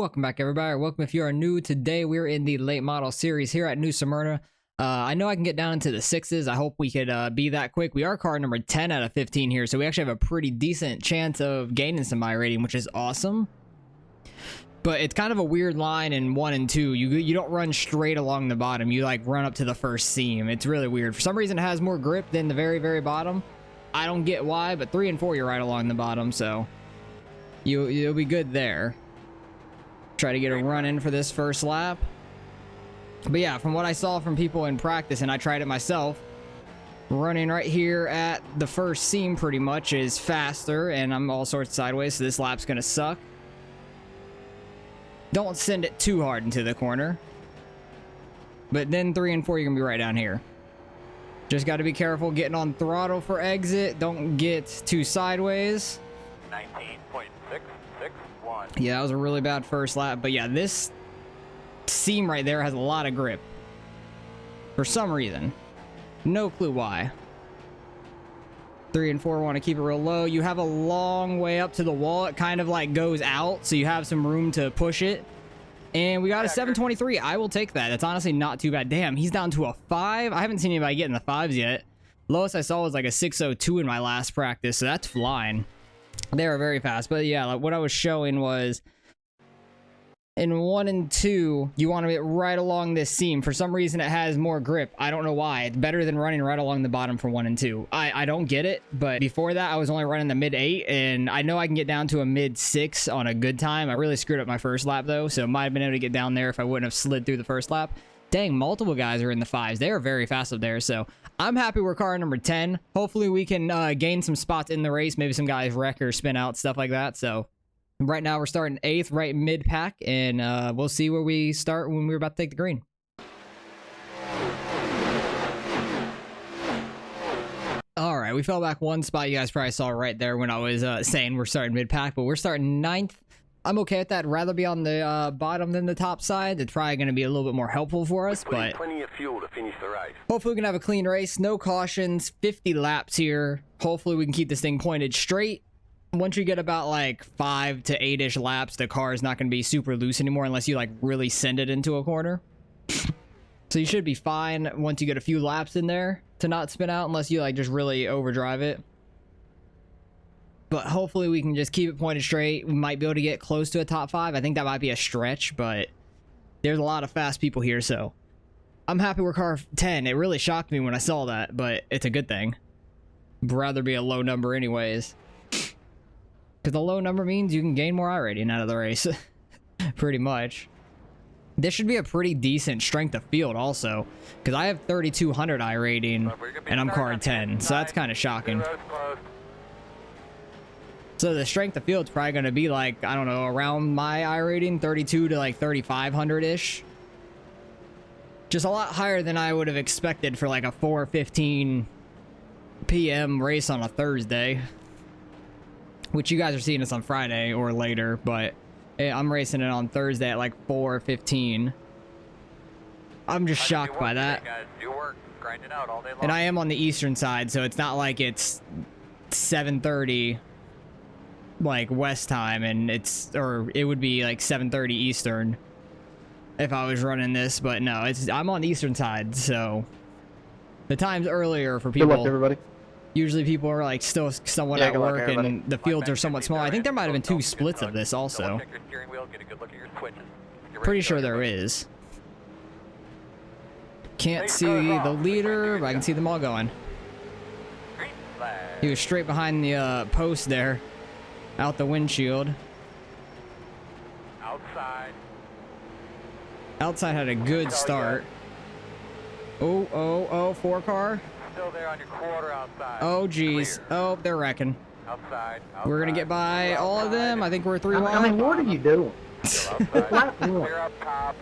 Welcome back, everybody. Welcome if you are new. Today we're in the late model series here at New Smyrna. I know I can get down into the sixes. I hope we could be that quick. We are car number 10 out of 15 here, so we actually have a pretty decent chance of gaining some iRating, which is awesome. But it's kind of a weird line in 1 and 2. You don't run straight along the bottom. You like run up to the first seam. It's really weird. For some reason, it has more grip than the very bottom. I don't get why, but 3 and 4 you're right along the bottom, so you'll be good there. Try to get a run in for this first lap. But yeah, from what I saw from people in practice, and I tried it myself, running right here at the first seam pretty much is faster, and I'm all sorts sideways, so this lap's gonna suck. Don't send it too hard into the corner. But then 3 and 4 you're gonna be right down here. Just got to be careful getting on throttle for exit. Don't get too sideways. 19.661. Yeah, that was a really bad first lap. But yeah, this seam right there has a lot of grip. For some reason. No clue why. 3 and 4 want to keep it real low. You have a long way up to the wall. It kind of like goes out, so you have some room to push it. And we got a 723. I will take that. That's honestly not too bad. Damn, he's down to a 5. I haven't seen anybody get in the 5s yet. Lowest I saw was like a 602 in my last practice, so that's flying. They are very fast. But yeah, like what I was showing was in 1 and 2, you want to get right along this seam. For some reason, it has more grip. I don't know why. It's better than running right along the bottom for 1 and 2. I don't get it, but before that, I was only running the mid 8, and I know I can get down to a mid 6 on a good time. I really screwed up my first lap, though, so might have been able to get down there if I wouldn't have slid through the first lap. Dang, multiple guys are in the 5s. They are very fast up there, so I'm happy we're car number 10. Hopefully, we can gain some spots in the race. Maybe some guys wreck or spin out, stuff like that, so right now we're starting 8th, right mid-pack, and we'll see where we start when we're about to take the green. All right, we fell back 1 spot. You guys probably saw right there when I was saying we're starting mid-pack, but we're starting 9th. I'm okay with that. Rather be on the bottom than the top side. It's probably going to be a little bit more helpful for us, but plenty of fuel to finish the race. Hopefully we can have a clean race. No cautions, 50 laps here. Hopefully we can keep this thing pointed straight. Once you get about like 5 to 8-ish laps, the car is not going to be super loose anymore unless you like really send it into a corner. So you should be fine once you get a few laps in there to not spin out unless you like just really overdrive it. But hopefully we can just keep it pointed straight. We might be able to get close to a top 5. I think that might be a stretch, but there's a lot of fast people here, so I'm happy we're car 10. It really shocked me when I saw that, but it's a good thing. I'd rather be a low number anyways. Because the low number means you can gain more iRating out of the race. Pretty much. This should be a pretty decent strength of field also. Because I have 3,200 iRating and I'm car 10. So that's kind of shocking. So the strength of field is probably going to be like, I don't know, around my iRating, 32 to like 3,500-ish. Just a lot higher than I would have expected for like a 4:15 p.m. race on a Thursday. Which you guys are seeing this on Friday or later, but I'm racing it on Thursday at like 4:15. I'm just shocked by that. And I am on the eastern side, so it's not like it's 7:30 like West time, and it would be like 7:30 Eastern if I was running this, but no, I'm on the eastern side, so the time's earlier for people. Good luck, everybody. Usually people are like still somewhat at work and the fields are somewhat small. I think there might have been 2 splits of this also. Pretty sure there is. Can't see the leader, but I can see them all going. He was straight behind the post there. Out the windshield. Outside had a good start. Oh, 4 car. Still there on your quarter outside. Oh, geez. Oh, they're wrecking. Outside. We're going to get by all of them. I think we're 3 wide. I mean, what are you doing? Clear up top.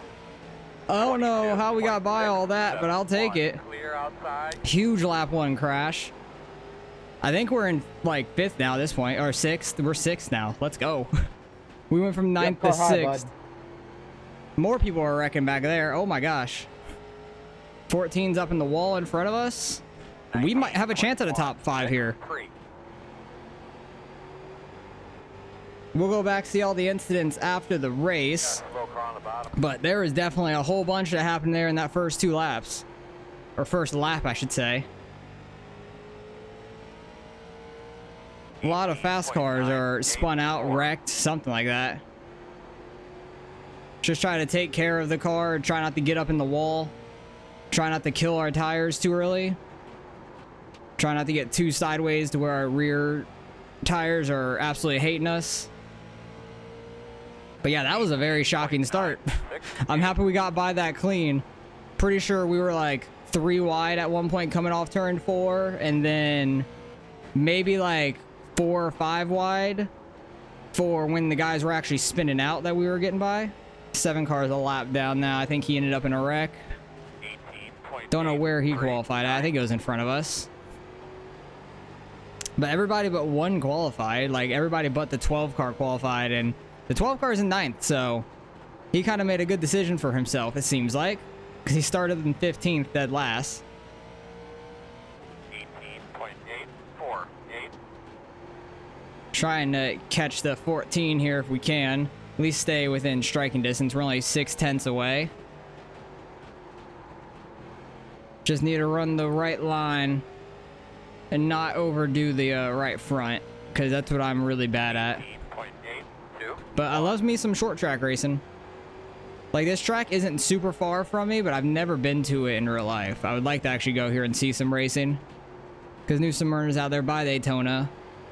I don't know how we got by all that, but I'll take it. Clear outside. Huge lap 1 crash. I think we're in like 5th now at this point, or 6th. We're 6th now. Let's go. We went from 9th to 6th. More people are wrecking back there. Oh my gosh. 14's up in the wall in front of us. We might have a chance at a top 5 here. We'll go back see all the incidents after the race. Slow car on the bottom. But there was definitely a whole bunch that happened there in that first 2 laps. Or first lap, I should say. A lot of fast cars are spun out, wrecked, something like that. Just try to take care of the car, try not to get up in the wall. Try not to kill our tires too early. Try not to get too sideways to where our rear tires are absolutely hating us. But yeah, that was a very shocking start. I'm happy we got by that clean. Pretty sure we were like 3 wide at one point coming off turn 4, and then maybe like 4 or 5 wide for when the guys were actually spinning out that we were getting by. 7 cars a lap down now. I think he ended up in a wreck. Don't know where he qualified at. I think it was in front of us. But everybody but one qualified. Like everybody but the 12 car qualified, and the 12 car's in 9th, so he kind of made a good decision for himself, it seems like, because he started in 15th dead last. 18.848. Trying to catch the 14 here if we can. At least stay within striking distance. We're only 6/10 away. Just need to run the right line and not overdo the right front, because that's what I'm really bad at. But I love me some short track racing. Like, this track isn't super far from me, but I've never been to it in real life. I would like to actually go here and see some racing, because New Smyrna's out there by Daytona.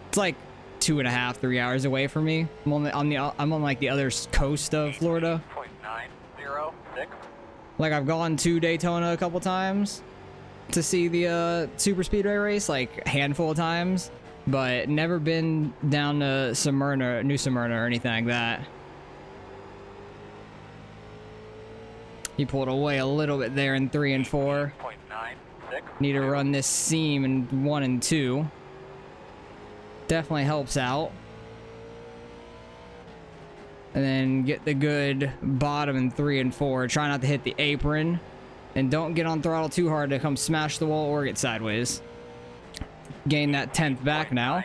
It's like 2.5, 3 hours away from me. I'm on like the other coast of Florida. 0.906. Like, I've gone to Daytona a couple times to see the super speedway race, like a handful of times, but never been down to Smyrna, New Smyrna, or anything like that. He pulled away a little bit there in 3 and 4. Need to run this seam in 1 and 2. Definitely helps out. And then get the good bottom in 3 and 4. Try not to hit the apron. And don't get on throttle too hard to come smash the wall or get sideways. Gain that 10th back now.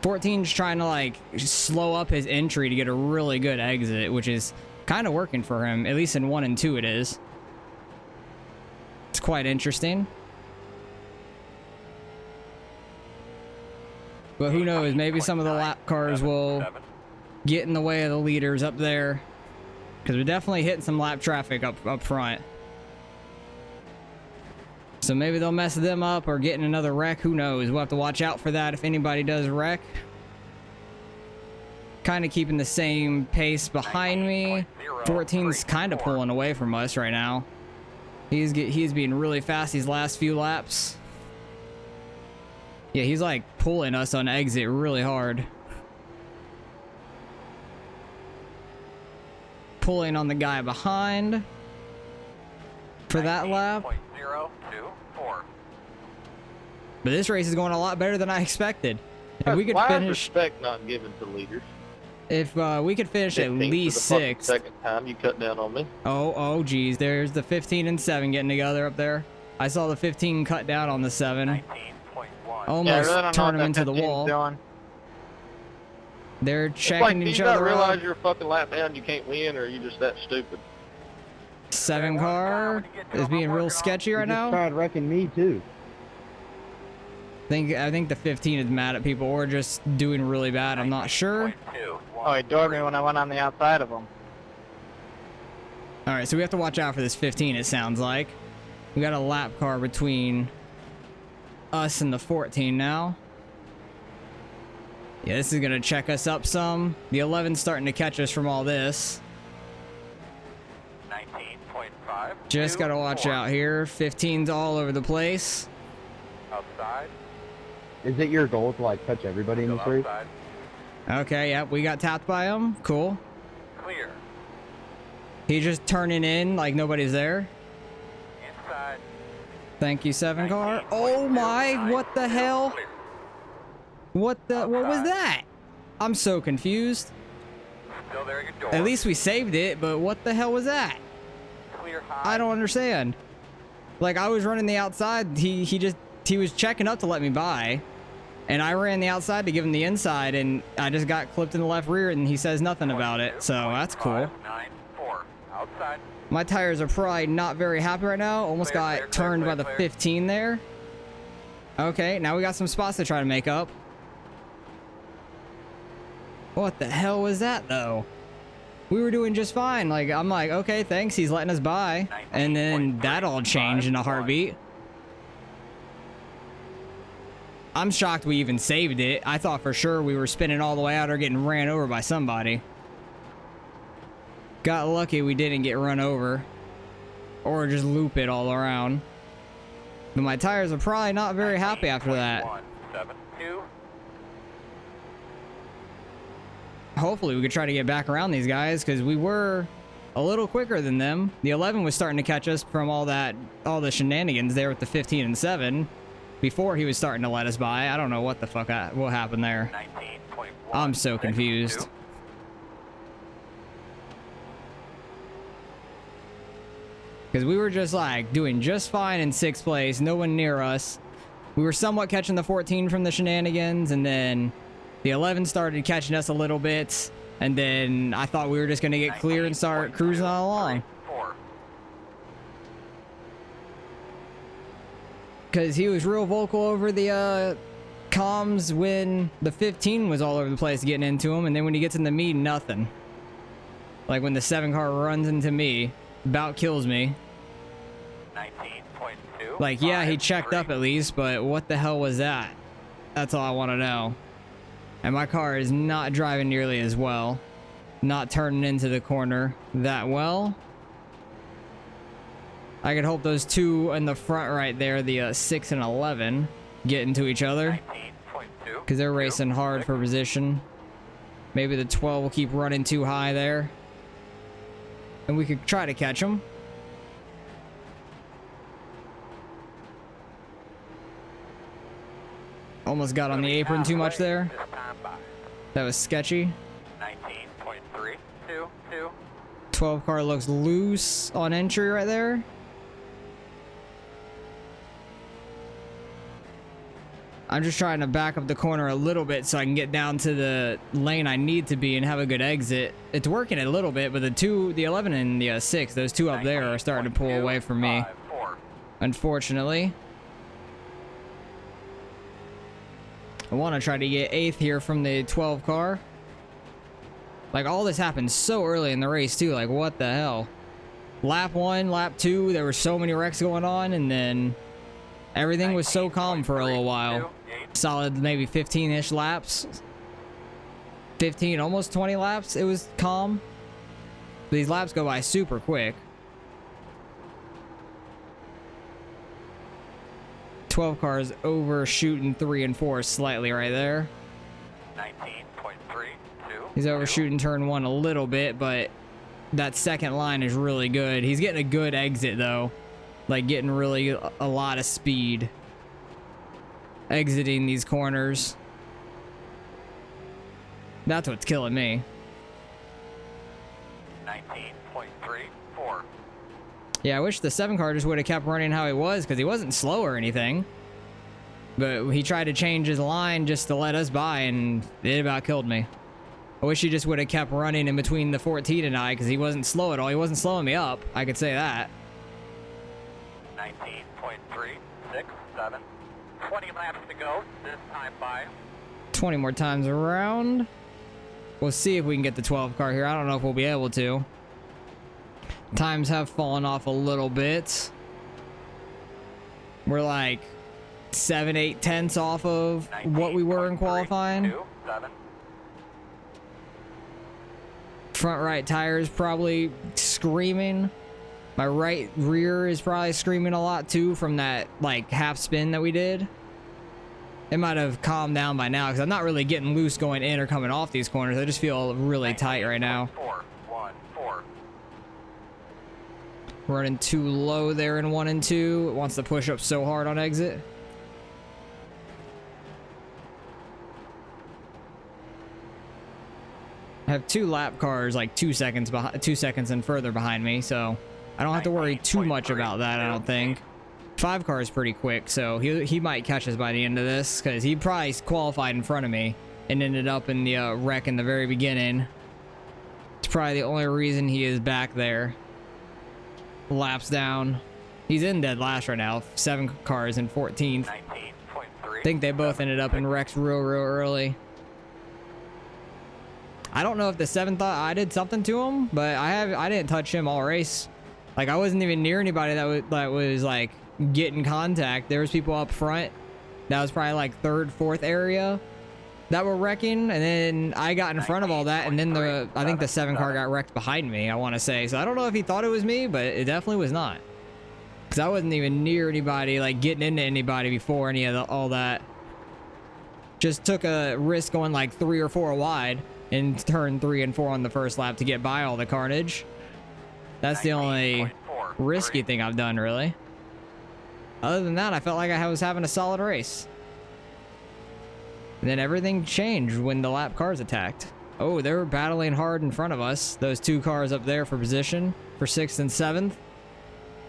14's trying to like slow up his entry to get a really good exit, which is kind of working for him. At least in 1 and 2 it is. It's quite interesting. But who knows, maybe some of the lap cars will get in the way of the leaders up there, because we're definitely hitting some lap traffic up front. So maybe they'll mess them up or get in another wreck. Who knows? We'll have to watch out for that if anybody does wreck. Kind of keeping the same pace behind me. 14's kind of pulling away from us right now. He's being really fast these last few laps. Yeah, he's like pulling us on exit really hard. Pulling on the guy behind for that lap. But this race is going a lot better than I expected. If we could finish, respect not given to leaders. If we could finish at least 6th. Second time you cut down on me. Oh geez, there's the 15 and 7 getting together up there. I saw the 15 cut down on the 7. Almost turn them into the wall. Doing. They're checking each other out. Do you not realize you're a fucking lap down, you can't win, or are you just that stupid? 7 car is being real sketchy right now. Tried wrecking me too. I think the 15 is mad at people, or just doing really bad. I'm not sure. Oh, he doored me when I went on the outside of him. All right, so we have to watch out for this 15. It sounds like we got a lap car between us and the 14 now. Yeah, this is gonna check us up some. The 11's starting to catch us from all this. 19.5. Just gotta watch out here. 15's all over the place. Outside. Is it your goal to like touch everybody in this race? Outside. Okay, yep, we got tapped by him. Cool. Clear. He's just turning in like nobody's there. Inside. Thank you, 7 car. Oh my, what the hell? What was that? I'm so confused. Still there at your door. At least we saved it, but what the hell was that? Clear high. I don't understand. Like, I was running the outside, he was checking up to let me by, And I ran the outside to give him the inside, and I just got clipped in the left rear, and he says nothing about it. So that's cool. 594. Outside. My tires are probably not very happy right now. Almost got turned by the 15 there. Okay, now we got some spots to try to make up. What the hell was that, though? We were doing just fine. Like, I'm like, okay, thanks. He's letting us by. And then that all changed in a heartbeat. I'm shocked we even saved it. I thought for sure we were spinning all the way out or getting ran over by somebody. Got lucky we didn't get run over. Or just loop it all around. But my tires are probably not very happy after that. 172. Hopefully we could try to get back around these guys, because we were a little quicker than them. The 11 was starting to catch us from all the shenanigans there with the 15 and 7 before he was starting to let us by. I don't know what the fuck what happened there. 19.1. I'm so confused. Because we were just like doing just fine in 6th place, no one near us. We were somewhat catching the 14 from the shenanigans, and then the 11 started catching us a little bit, and then I thought we were just going to get clear and start cruising on along. Because he was real vocal over the comms when the 15 was all over the place getting into him, and then when he gets into me, nothing. Like when the 7 car runs into me, about kills me. 19.2. Like, yeah, he checked up at least, but what the hell was that? That's all I want to know. And my car is not driving nearly as well. Not turning into the corner that well. I could hope those two in the front right there, the 6 and 11, get into each other. 19.2. Because they're racing hard for position. Maybe the 12 will keep running too high there. And we could try to catch them. Almost got on the apron too much there. That was sketchy. 19.322. 12 car looks loose on entry right there. I'm just trying to back up the corner a little bit so I can get down to the lane I need to be and have a good exit. It's working a little bit, but the 11 and the 6, those two up there are starting to pull away from me. Unfortunately. I want to try to get 8th here from the 12 car. Like, all this happened so early in the race, too. Like, what the hell? Lap 1, lap 2, there were so many wrecks going on, and then everything was so calm for a little while. Solid maybe 15-ish laps. 15, almost 20 laps, it was calm. These laps go by super quick. 12 cars overshooting 3 and 4 slightly right there. 19.32. He's overshooting turn 1 a little bit, but that second line is really good. He's getting a good exit though. Like getting really a lot of speed. Exiting these corners. That's what's killing me. 19.34. Yeah, I wish the 7 car just would have kept running how he was, because he wasn't slow or anything. But he tried to change his line just to let us by, and it about killed me. I wish he just would have kept running in between the 14 and I, because he wasn't slow at all. He wasn't slowing me up, I could say that. 19.367. 20 laps to go. This time by 20 more times around. We'll see if we can get the 12 car here. I don't know if we'll be able to. Times have fallen off a little bit. We're like 7, 8 tenths off of what we were in qualifying. 19.327. Front right tire is probably screaming. My right rear is probably screaming a lot too from that like half spin that we did. It might have calmed down by now because I'm not really getting loose going in or coming off these corners. I just feel really tight right now. 414. Running too low there in 1 and 2. It wants to push up so hard on exit. I have 2 lap cars like 2 seconds behind, 2 seconds and further behind me, so I don't have to worry too much about that, I don't think. 5 car is pretty quick, so he might catch us by the end of this, because he probably qualified in front of me and ended up in the wreck in the very beginning. It's probably the only reason he is back there. Laps down. He's in dead last right now. 7 cars in 14th. I think they both ended up in wrecks real early. I don't know if the 7th thought I did something to him, but I didn't touch him all race. Like, I wasn't even near anybody that was like getting contact. There was people up front that was probably like 3rd, 4th area that were wrecking, and then I got in front of all that, and then I think the 7 car got wrecked behind me, I want to say. So I don't know if he thought it was me, but it definitely was not, because I wasn't even near anybody, like getting into anybody before any of all that. Just took a risk going like 3 or 4 wide and turned 3 and 4 on the first lap to get by all the carnage. That's the only risky thing I've done, really. Other than that, I felt like I was having a solid race. And then everything changed when the lap cars attacked. Oh, they were battling hard in front of us. Those 2 cars up there for position for 6th and 7th.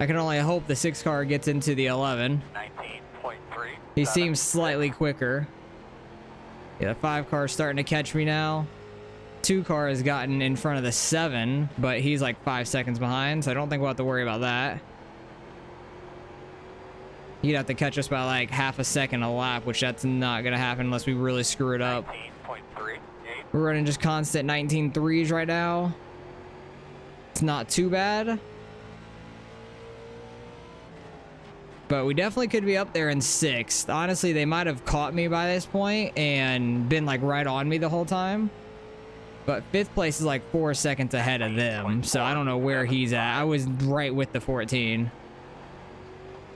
I can only hope the 6 car gets into the 11. 19.3. He seems slightly quicker. Yeah, the 5 car is starting to catch me now. 2 car has gotten in front of the 7, but he's like 5 seconds behind, so I don't think we'll have to worry about that. He'd have to catch us by like half a second a lap, which that's not gonna happen unless we really screw it up. 19.38. We're running just constant 19.3s right now. It's not too bad. But we definitely could be up there in 6th. Honestly, they might have caught me by this point and been like right on me the whole time. But 5th place is like 4 seconds ahead of them, so I don't know where he's at. I was right with the 14.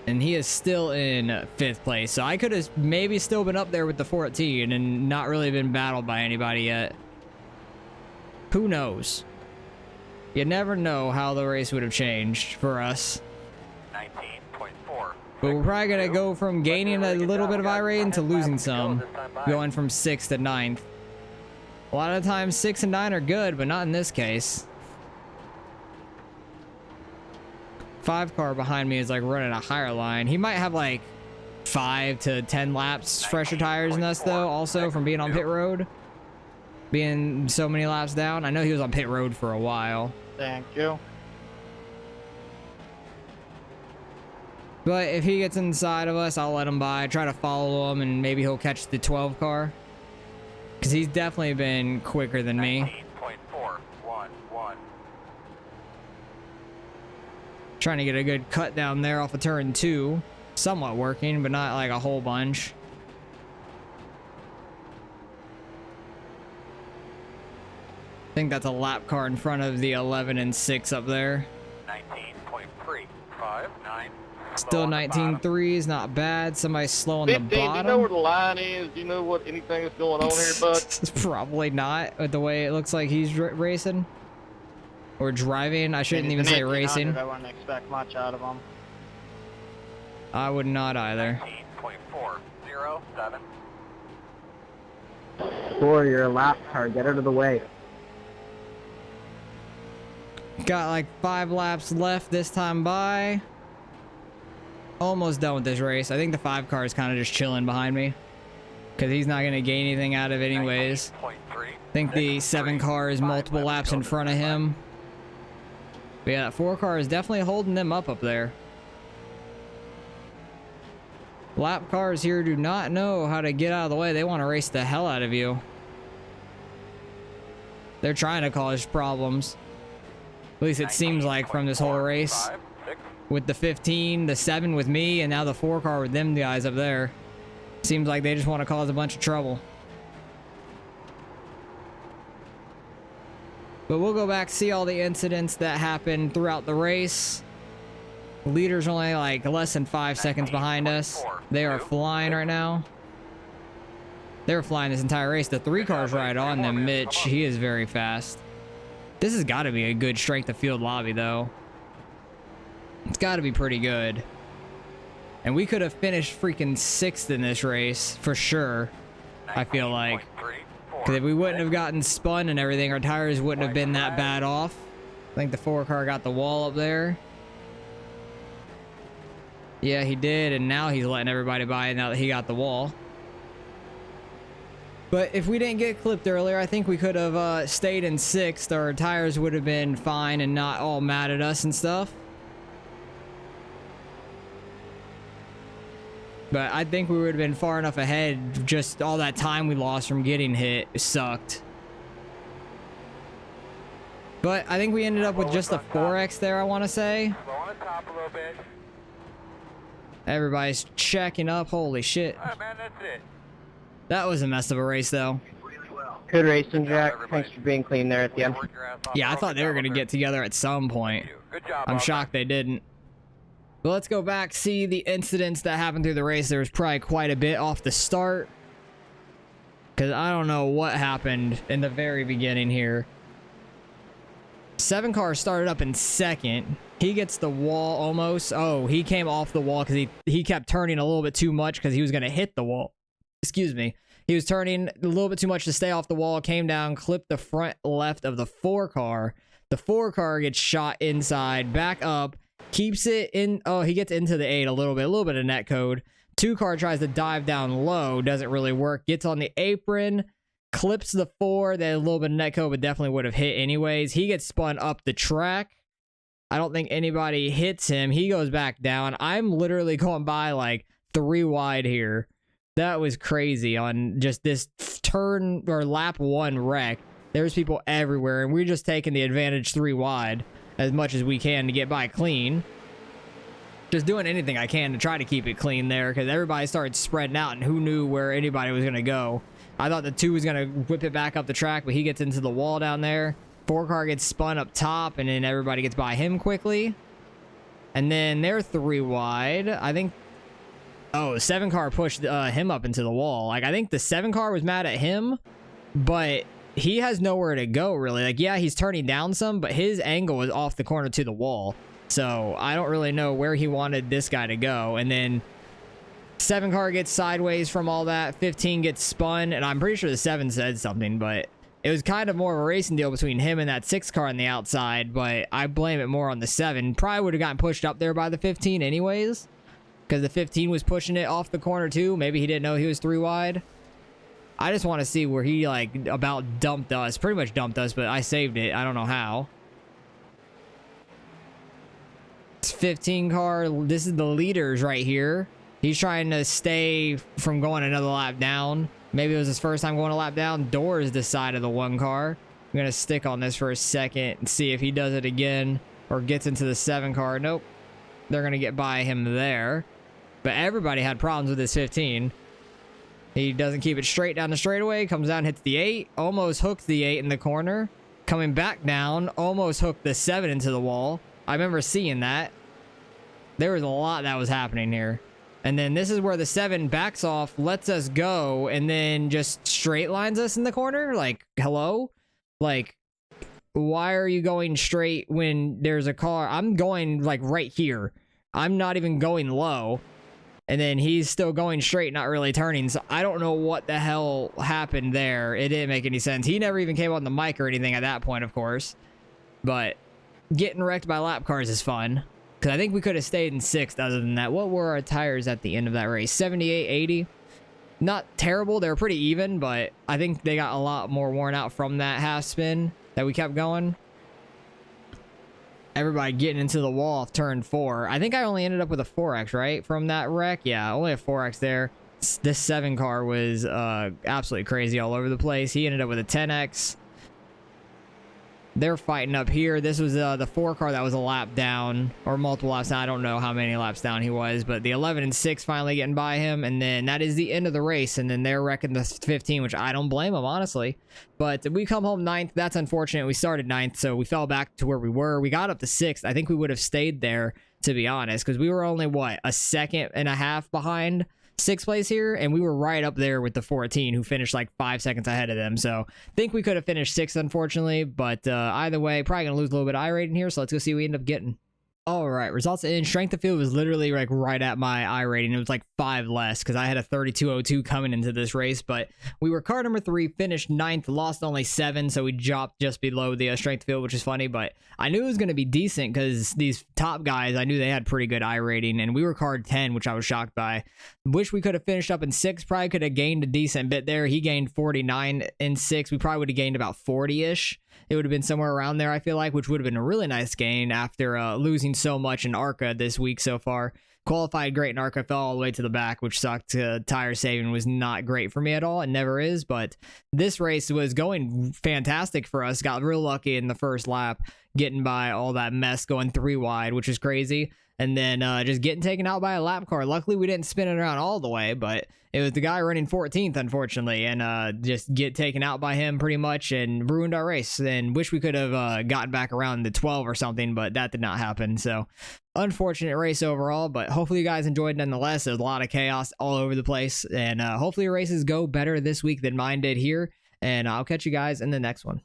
And he is still in 5th place, so I could have maybe still been up there with the 14 and not really been battled by anybody yet. Who knows? You never know how the race would have changed for us. 19.4. But we're probably going to go from gaining a little bit of iRacing to losing some, going from 6th to 9th. A lot of times 6 and 9 are good, but not in this case. 5 car behind me is like running a higher line. He might have like 5 to 10 laps fresher tires than us though, also from being on pit road. Being so many laps down. I know he was on pit road for a while. Thank you. But if he gets inside of us, I'll let him by. Try to follow him, and maybe he'll catch the 12 car. Because he's definitely been quicker than me. 19.411. Trying to get a good cut down there off of turn 2. Somewhat working, but not like a whole bunch. I think that's a lap car in front of the 11 and 6 up there. 19.359. Still 19.3 is not bad. Somebody's slow on the 15, bottom. do you know where the line is? Do you know what anything that's going on here, bud? Probably not, with the way it looks like he's racing. Or driving. I shouldn't even say racing. I wouldn't expect much out of him. I would not either. 19.407. Score your lap car. Get out of the way. Got like 5 laps left this time by. Almost done with this race. I think the 5 car is kind of just chilling behind me, because he's not going to gain anything out of it anyways. I think the 7 car is multiple laps in front of him. But yeah, that 4 car is definitely holding them up there. Lap cars here do not know how to get out of the way. They want to race the hell out of you. They're trying to cause problems. At least it seems like from this whole race. With the 15, the 7 with me, and now the 4 car with them guys up there. Seems like they just want to cause a bunch of trouble. But we'll go back, see all the incidents that happened throughout the race. The leader's only like less than 5 seconds behind us. They are flying right now. They were flying this entire race. The 3 car's right on them. Mitch, he is very fast. This has got to be a good strength of field lobby, though. It's got to be pretty good. And we could have finished freaking 6th in this race, for sure, I feel like. Because if we wouldn't have gotten spun and everything, our tires wouldn't have been that bad off. I think the 4 car got the wall up there. Yeah, he did, and now he's letting everybody by now that he got the wall. But if we didn't get clipped earlier, I think we could have stayed in 6th. Our tires would have been fine and not all mad at us and stuff. But I think we would have been far enough ahead. Just all that time we lost from getting hit sucked. But I think we ended up with just a 4X there, I want to say. Slow on the top a little bit. Everybody's checking up. Holy shit. All right, man, that's it. That was a mess of a race, though. Good racing, Jack. Thanks for being clean there at the end. Work your ass off. Yeah, I thought they were going to get together at some point. Good job. I'm Bob. shocked they didn't. But let's go back, see the incidents that happened through the race. There was probably quite a bit off the start. Because I don't know what happened in the very beginning here. 7 car started up in 2nd. He gets the wall almost. Oh, he came off the wall because he kept turning a little bit too much because he was going to hit the wall. Excuse me. He was turning a little bit too much to stay off the wall, came down, clipped the front left of the 4 car. The 4 car gets shot inside, back up, keeps it in. Oh, he gets into the 8 a little bit of net code. 2 car tries to dive down low, doesn't really work, gets on the apron, clips the 4, then a little bit of net code, but definitely would have hit anyways. He gets spun up the track. I don't think anybody hits him. He goes back down. I'm literally going by like 3 wide here. That was crazy on just this turn or lap 1 wreck. There's people everywhere, and we're just taking the advantage 3 wide as much as we can to get by clean. Just doing anything I can to try to keep it clean there because everybody started spreading out, and who knew where anybody was going to go. I thought the 2 was going to whip it back up the track, but he gets into the wall down there. 4 car gets spun up top, and then everybody gets by him quickly. And then they're 3 wide. I think... Oh, 7 car pushed him up into the wall. Like, I think the 7 car was mad at him, but he has nowhere to go, really. Like, yeah, he's turning down some, but his angle is off the corner to the wall. So, I don't really know where he wanted this guy to go. And then 7 car gets sideways from all that. 15 gets spun, and I'm pretty sure the 7 said something, but it was kind of more of a racing deal between him and that 6 car on the outside, but I blame it more on the 7. Probably would have gotten pushed up there by the 15 anyways, because the 15 was pushing it off the corner too. Maybe he didn't know he was 3 wide. I just want to see where he, like, about dumped us. Pretty much dumped us, but I saved it. I don't know how. It's 15 car. This is the leaders right here. He's trying to stay from going another lap down. Maybe it was his first time going a lap down. Door is the side of the 1 car. I'm going to stick on this for a second and see if he does it again or gets into the 7 car. Nope. They're going to get by him there. But everybody had problems with this 15. He doesn't keep it straight down the straightaway. Comes down, hits the 8. Almost hooks the 8 in the corner. Coming back down. Almost hooked the 7 into the wall. I remember seeing that. There was a lot that was happening here. And then this is where the 7 backs off, lets us go, and then just straight lines us in the corner. Like, hello? Like, why are you going straight when there's a car? I'm going, like, right here. I'm not even going low. And then he's still going straight, not really turning. So I don't know what the hell happened there. It didn't make any sense. He never even came on the mic or anything at that point, of course. But getting wrecked by lap cars is fun. Because I think we could have stayed in 6th other than that. What were our tires at the end of that race? 78, 80? Not terrible. They were pretty even, but I think they got a lot more worn out from that half spin that we kept going. Everybody getting into the wall off turn 4. I think I only ended up with a 4X, right? From that wreck? Yeah, only a 4X there. This 7 car was absolutely crazy all over the place. He ended up with a 10X. They're fighting up here. This was the 4 car that was a lap down, or multiple laps down. I don't know how many laps down he was, but the 11 and 6 finally getting by him, and then that is the end of the race, and then they're wrecking the 15, which I don't blame them, honestly. But we come home 9th. That's unfortunate. We started 9th, so we fell back to where we were. We got up to 6th. I think we would have stayed there, to be honest, because we were only, what, a second and a half behind 6th place here, and we were right up there with the 14 who finished like 5 seconds ahead of them. So think we could have finished 6th, unfortunately, but either way, probably gonna lose a little bit of iRating here, so let's go see what we end up getting. All right, results in. Strength of field was literally like right at my I rating. It was like 5 less because I had a 32.02 coming into this race, but we were car number 3, finished 9th, lost only 7, so we dropped just below the strength of field, which is funny, but I knew it was going to be decent because these top guys, I knew they had pretty good I rating, and we were car 10, which I was shocked by. Wish we could have finished up in 6, probably could have gained a decent bit there. He gained 49 in 6. We probably would have gained about 40-ish. It would have been somewhere around there, I feel like, which would have been a really nice gain after losing so much in ARCA this week so far. Qualified great in ARCA, fell all the way to the back, which sucked. Tire saving was not great for me at all. It never is, but this race was going fantastic for us. Got real lucky in the first lap, getting by all that mess, going 3 wide, which is crazy. And then just getting taken out by a lap car. Luckily, we didn't spin it around all the way, but it was the guy running 14th, unfortunately, and just get taken out by him pretty much and ruined our race. And wish we could have gotten back around the 12 or something, but that did not happen. So unfortunate race overall, but hopefully you guys enjoyed nonetheless. There's a lot of chaos all over the place, and hopefully your races go better this week than mine did here. And I'll catch you guys in the next one.